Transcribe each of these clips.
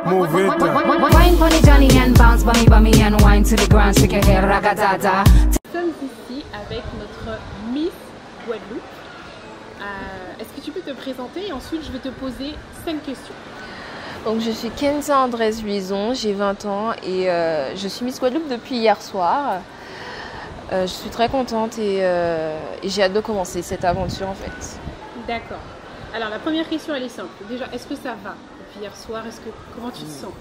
Move it. Wine for the Johnny and bounce, bummy and wine to the ground, shake your hair, ragatata. Nous sommes ici avec notre Miss Guadeloupe. Est-ce que tu peux te présenter et ensuite je vais te poser 5 questions. Donc je suis Kenza Andrés-Luison, j'ai 20 ans et je suis Miss Guadeloupe depuis hier soir. Je suis très contente et j'ai hâte de commencer cette aventure en fait. D'accord. Alors la première question elle est simple. Déjà, est-ce que ça va depuis hier soir? Comment tu te sens?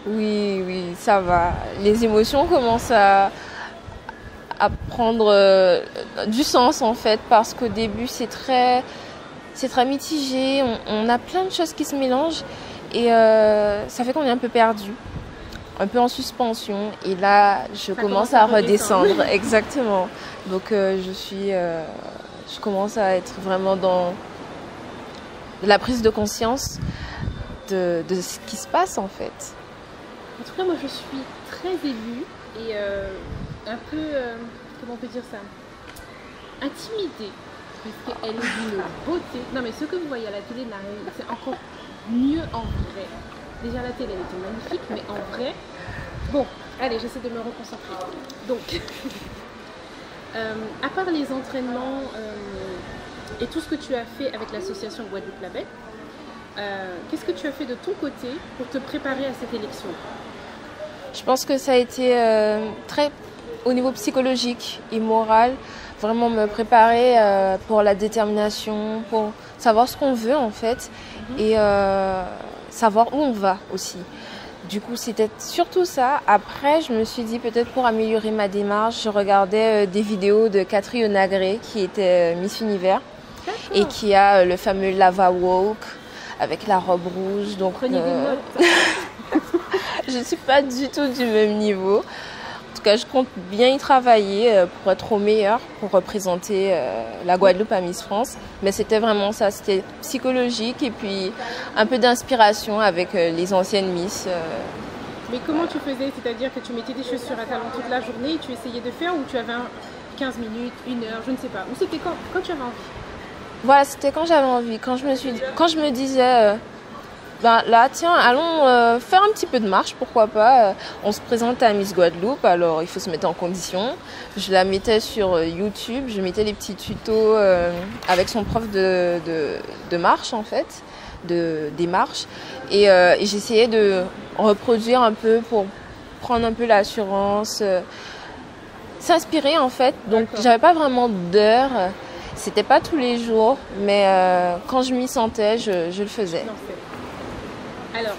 Oui, ça va. Les émotions commencent à prendre du sens en fait parce qu'au début c'est très mitigé, on a plein de choses qui se mélangent et ça fait qu'on est un peu perdu, un peu en suspension et là je commence à redescendre. Exactement. Donc je commence à être vraiment dans la prise de conscience de ce qui se passe en fait. En tout cas moi je suis très émue et un peu, comment on peut dire ça, intimidée, parce qu'elle est d'une beauté. Non mais ce que vous voyez à la télé, c'est encore mieux en vrai. Déjà à la télé elle était magnifique, mais en vrai, bon, allez, j'essaie de me reconcentrer. Donc, à part les entraînements et tout ce que tu as fait avec l'association Guadeloupe Label, qu'est-ce que tu as fait de ton côté pour te préparer à cette élection? Je pense que ça a été très au niveau psychologique et moral, vraiment me préparer pour la détermination, pour savoir ce qu'on veut en fait et savoir où on va aussi. Du coup, c'était surtout ça. Après, je me suis dit peut-être pour améliorer ma démarche, je regardais des vidéos de Catherine Onagré qui était Miss Univers et qui a le fameux Lava Walk avec la robe rouge. Donc, je ne suis pas du tout du même niveau. En tout cas, je compte bien y travailler pour être au meilleur, pour représenter la Guadeloupe à Miss France. Mais c'était vraiment ça, c'était psychologique et puis un peu d'inspiration avec les anciennes Miss. Mais comment tu faisais? C'est-à-dire que tu mettais des chaussures à talons toute la journée et tu essayais de faire, ou tu avais 15 minutes, 1 heure, je ne sais pas. Ou c'était quand tu avais envie? Voilà, c'était quand j'avais envie. Quand je me disais... ben là, tiens, allons faire un petit peu de marche, pourquoi pas. On se présente à Miss Guadeloupe, alors il faut se mettre en condition. Je la mettais sur YouTube, je mettais les petits tutos avec son prof de marche en fait, des marches. Et j'essayais de reproduire un peu pour prendre un peu l'assurance, s'inspirer en fait. Donc j'avais pas vraiment d'heures, c'était pas tous les jours, mais quand je m'y sentais, je le faisais. Alors,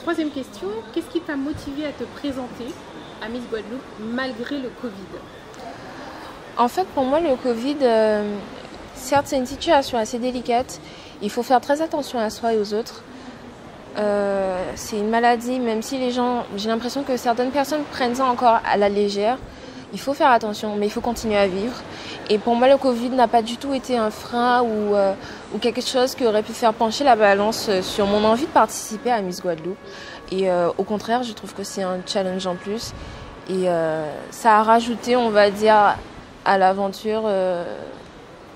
troisième question, qu'est-ce qui t'a motivé à te présenter à Miss Guadeloupe malgré le Covid? En fait, pour moi, le Covid, certes, c'est une situation assez délicate. Il faut faire très attention à soi et aux autres. C'est une maladie, même si les gens, j'ai l'impression que certaines personnes prennent ça encore à la légère. Il faut faire attention, mais il faut continuer à vivre. Et pour moi, le Covid n'a pas du tout été un frein ou quelque chose qui aurait pu faire pencher la balance sur mon envie de participer à Miss Guadeloupe. Et au contraire, je trouve que c'est un challenge en plus. Et ça a rajouté, on va dire, à l'aventure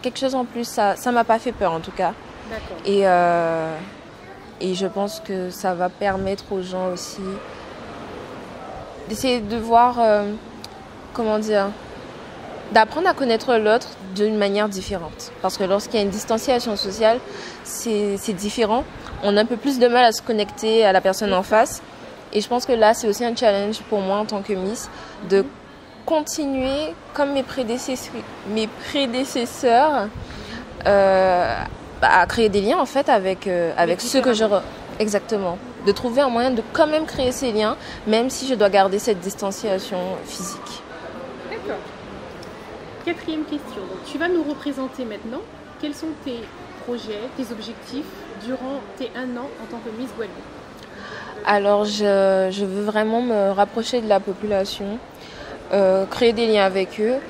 quelque chose en plus. Ça m'a pas fait peur en tout cas. Et je pense que ça va permettre aux gens aussi d'essayer de voir... comment dire, d'apprendre à connaître l'autre d'une manière différente. Parce que lorsqu'il y a une distanciation sociale, c'est différent. On a un peu plus de mal à se connecter à la personne en face. Et je pense que là, c'est aussi un challenge pour moi en tant que Miss de continuer, comme mes prédécesseurs, à créer des liens en fait avec ceux que je... Exactement. De trouver un moyen de quand même créer ces liens, même si je dois garder cette distanciation physique. D'accord. Quatrième question. Donc, tu vas nous représenter maintenant. Quels sont tes projets, tes objectifs durant tes 1 an en tant que Miss Guadeloupe? Alors, je veux vraiment me rapprocher de la population, créer des liens avec eux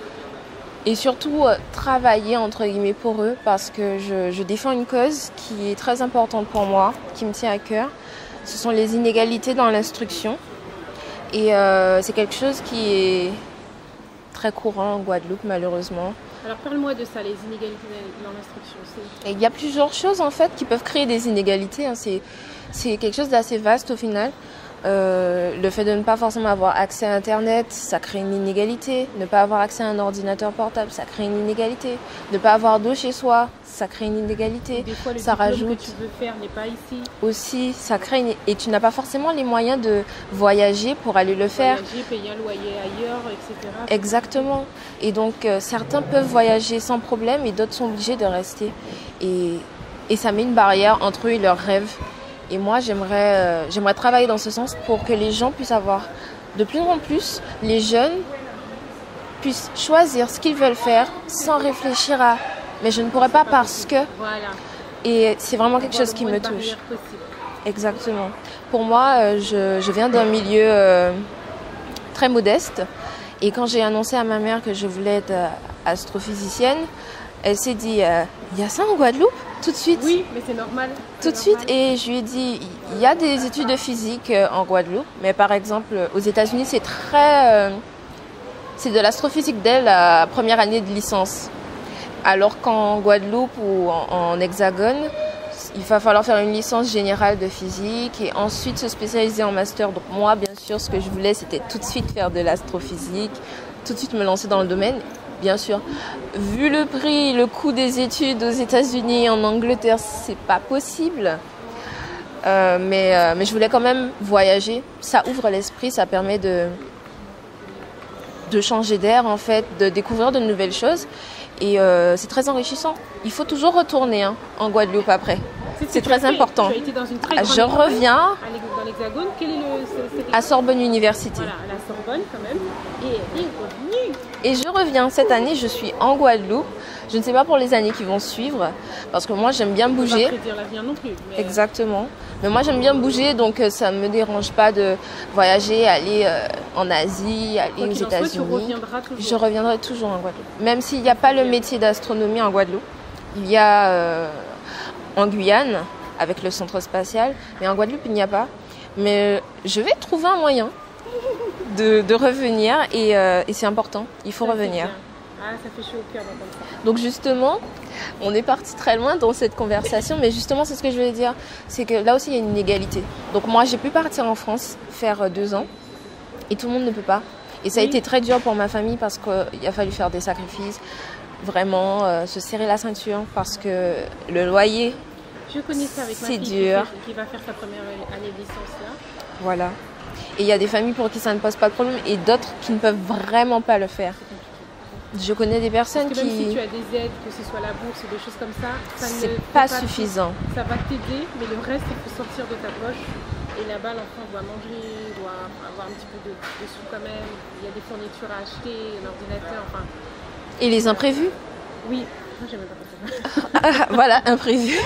et surtout travailler entre guillemets pour eux parce que je défends une cause qui est très importante pour moi, qui me tient à cœur. Ce sont les inégalités dans l'instruction et c'est quelque chose qui est très courant en Guadeloupe malheureusement. Alors parle-moi de ça, les inégalités dans l'instruction. Et il y a plusieurs choses en fait qui peuvent créer des inégalités. Hein. C'est quelque chose d'assez vaste au final. Le fait de ne pas forcément avoir accès à Internet, ça crée une inégalité. Ne pas avoir accès à un ordinateur portable, ça crée une inégalité. Ne pas avoir d'eau chez soi, ça crée une inégalité. Des fois, le ça diplôme rajoute que tu veux faire n'est pas ici. aussi, ça crée et tu n'as pas forcément les moyens de voyager pour aller le faire. Voyager, payer un loyer ailleurs, etc. Exactement. Et donc certains peuvent voyager sans problème et d'autres sont obligés de rester. Et ça met une barrière entre eux et leurs rêves. Et moi, j'aimerais travailler dans ce sens pour que les gens puissent avoir de plus en plus, les jeunes puissent choisir ce qu'ils veulent faire sans réfléchir à « mais je ne pourrais pas parce que… » Voilà. Et c'est vraiment quelque chose qui me touche. Exactement. Pour moi, je viens d'un milieu très modeste. Et quand j'ai annoncé à ma mère que je voulais être astrophysicienne, elle s'est dit il y a ça en Guadeloupe tout de suite. Oui, mais c'est normal. Tout de suite. Et je lui ai dit il y a des études de physique en Guadeloupe, mais par exemple aux États-Unis c'est c'est de l'astrophysique dès la première année de licence. Alors qu'en Guadeloupe ou en Hexagone, il va falloir faire une licence générale de physique et ensuite se spécialiser en master. Donc moi, bien sûr, ce que je voulais, c'était tout de suite faire de l'astrophysique, tout de suite me lancer dans le domaine. Bien sûr, vu le prix, le coût des études aux États-Unis, en Angleterre, c'est pas possible. Mais je voulais quand même voyager. Ça ouvre l'esprit, ça permet de changer d'air en fait, de découvrir de nouvelles choses. Et c'est très enrichissant. Il faut toujours retourner en Guadeloupe après. C'est très important. Tu as été dans une très grande Je reviens dans l'Hexagone. Quel est à Sorbonne University. Voilà, à la Sorbonne quand même. Et elle est revenue. Et je reviens cette année, je suis en Guadeloupe. Je ne sais pas pour les années qui vont suivre, parce que moi j'aime bien bouger. On va pas prédire l'avenir non plus. Mais... Exactement. Mais moi j'aime bien bouger, donc ça ne me dérange pas de voyager, aller en Asie, aller aux États-Unis. Tu reviendras toujours. Je reviendrai toujours en Guadeloupe. Même s'il n'y a pas le métier d'astronomie en Guadeloupe, il y a en Guyane avec le centre spatial, mais en Guadeloupe il n'y a pas. Mais je vais trouver un moyen de revenir et c'est important, il faut revenir. Ah, ça fait chaud au cœur d'entendre ça. Donc justement, on est parti très loin dans cette conversation, mais justement c'est ce que je voulais dire, c'est que là aussi il y a une inégalité. Donc moi j'ai pu partir en France faire 2 ans et tout le monde ne peut pas. Et ça a été très dur pour ma famille parce qu'il a fallu faire des sacrifices, vraiment se serrer la ceinture parce que le loyer, je connais ça avec ma fille dur. Qui va faire sa première année de licence là. Voilà. Et il y a des familles pour qui ça ne pose pas de problème et d'autres qui ne peuvent vraiment pas le faire. Je connais des personnes parce que même si tu as des aides, que ce soit la bourse ou des choses comme ça, c'est pas suffisant. Ça va t'aider, mais le reste, il faut sortir de ta poche. Et là-bas, l'enfant doit manger, doit avoir un petit peu de sous quand même. Il y a des fournitures à acheter, un ordinateur, enfin... Et les imprévus? Oui, moi j'aime pas ça. Voilà, imprévu.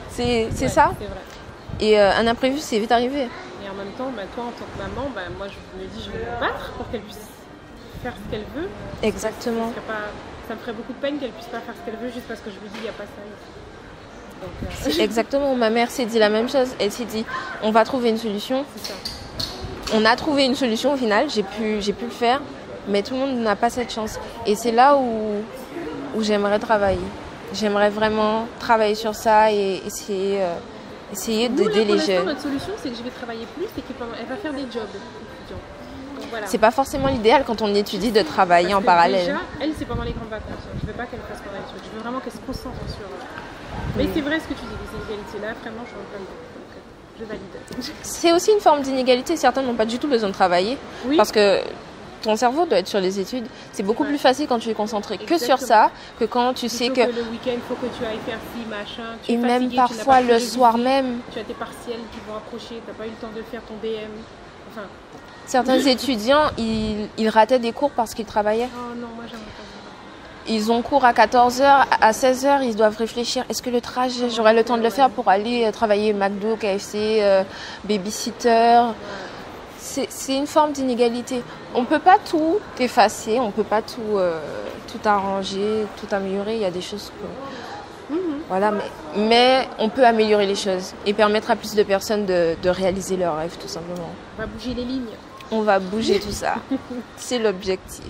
c'est ça. C'est vrai. Et un imprévu, c'est vite arrivé. Et en même temps, toi en tant que maman, moi je me dis je vais me battre pour qu'elle puisse faire ce qu'elle veut. Exactement. Ça me ferait beaucoup de peine qu'elle puisse pas faire ce qu'elle veut juste parce que je lui dis il n'y a pas ça ici. Donc, exactement, ma mère s'est dit la même chose. Elle s'est dit on va trouver une solution. C'est ça. On a trouvé une solution au final, j'ai pu le faire, mais tout le monde n'a pas cette chance. Et c'est là où j'aimerais travailler. J'aimerais vraiment travailler sur ça et essayer d'aider les jeunes. Notre solution, c'est que je vais travailler plus et qu'elle va faire des jobs étudiants. Voilà. C'est pas forcément l'idéal quand on étudie de travailler en parallèle. Déjà, elle, c'est pendant les grandes vacances. Je veux pas qu'elle fasse pendant les trucs. Je veux vraiment qu'elle se concentre sur... Mais c'est vrai ce que tu dis, les inégalités-là, vraiment, je suis en train de... Je valide. C'est aussi une forme d'inégalité. Certains n'ont pas du tout besoin de travailler. Oui. Parce que ton cerveau doit être sur les études. C'est beaucoup plus facile quand tu es concentré que sur ça, que quand tu sais que... le week-end, il faut que tu ailles faire ci, machin. Tu et même parfois le soir même. Tu as tes partiels qui vont approcher, tu n'as pas eu le temps de faire ton BM. Enfin... Certains étudiants, ils rataient des cours parce qu'ils travaillaient. Oh non, moi j'aimerais pas. Ils ont cours à 14h, à 16h, ils doivent réfléchir. Est-ce que le trajet, j'aurai le temps de le faire pour aller travailler McDo, KFC, babysitter? C'est une forme d'inégalité. On ne peut pas tout effacer, on ne peut pas tout arranger, tout améliorer. Il y a des choses que... Voilà, mais on peut améliorer les choses et permettre à plus de personnes de réaliser leurs rêves, tout simplement. On va bouger les lignes. On va bouger tout ça. C'est l'objectif.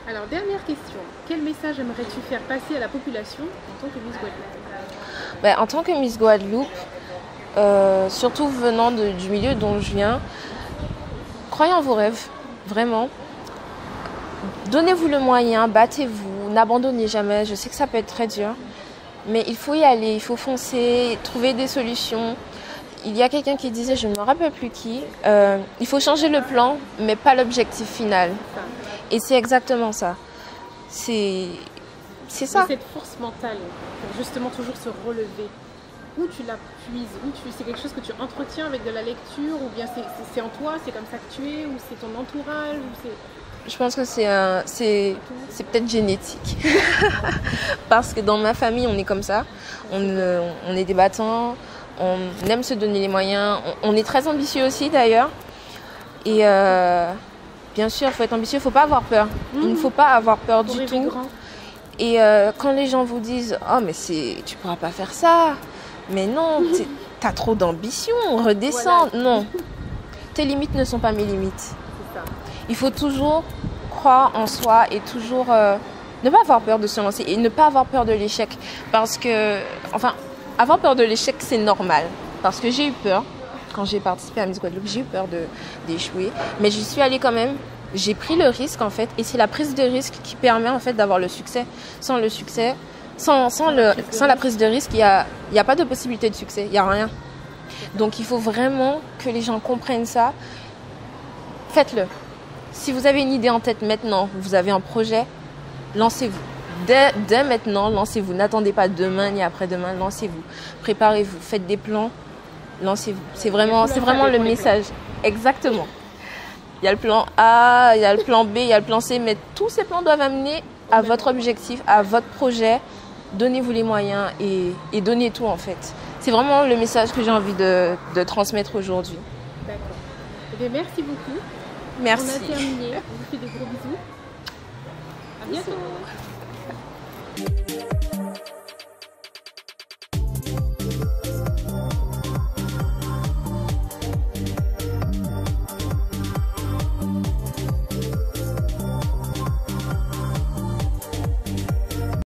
Alors, dernière question. Quel message aimerais-tu faire passer à la population en tant que Miss Guadeloupe? En tant que Miss Guadeloupe, surtout venant du milieu dont je viens, croyez en vos rêves, vraiment. Donnez-vous le moyen, battez-vous, n'abandonnez jamais. Je sais que ça peut être très dur, mais il faut y aller, il faut foncer, trouver des solutions. Il y a quelqu'un qui disait, je ne me rappelle plus qui, il faut changer le plan, mais pas l'objectif final. Et c'est exactement ça. C'est ça. Et cette force mentale pour justement toujours se relever, où tu la puises, c'est quelque chose que tu entretiens avec de la lecture, ou bien c'est en toi, c'est comme ça que tu es, ou c'est ton entourage, ou c'est... Je pense que c'est peut-être génétique. Parce que dans ma famille, on est comme ça. On est des battants, on aime se donner les moyens. On est très ambitieux aussi d'ailleurs. Et bien sûr, il faut être ambitieux, il ne faut pas avoir peur. Il ne faut pas avoir peur du tout. Grand. Et quand les gens vous disent « Oh, mais tu ne pourras pas faire ça. Mais non, tu as trop d'ambition, redescends. » Voilà. Non, tes limites ne sont pas mes limites. C'est ça. Il faut toujours croire en soi et toujours ne pas avoir peur de se lancer et ne pas avoir peur de l'échec. Parce que, avoir peur de l'échec, c'est normal. Parce que j'ai eu peur. Quand j'ai participé à Miss Guadeloupe, j'ai eu peur d'échouer. Mais j'y suis allée quand même. J'ai pris le risque, en fait. Et c'est la prise de risque qui permet, en fait, d'avoir le succès. Sans le succès, sans la prise de risque, il y a pas de possibilité de succès. Il n'y a rien. Donc, il faut vraiment que les gens comprennent ça. Faites-le. Si vous avez une idée en tête maintenant, vous avez un projet, lancez-vous. Dès maintenant, lancez-vous. N'attendez pas demain ni après-demain, lancez-vous. Préparez-vous, faites des plans, lancez-vous. C'est vraiment le message. Exactement. Il y a le plan A, il y a le plan B, il y a le plan C, mais tous ces plans doivent amener à votre objectif, à votre projet. Donnez-vous les moyens et donnez tout en fait. C'est vraiment le message que j'ai envie de transmettre aujourd'hui. D'accord. Eh bien, merci beaucoup. Merci. On a terminé. On vous fait des gros bisous. À bientôt.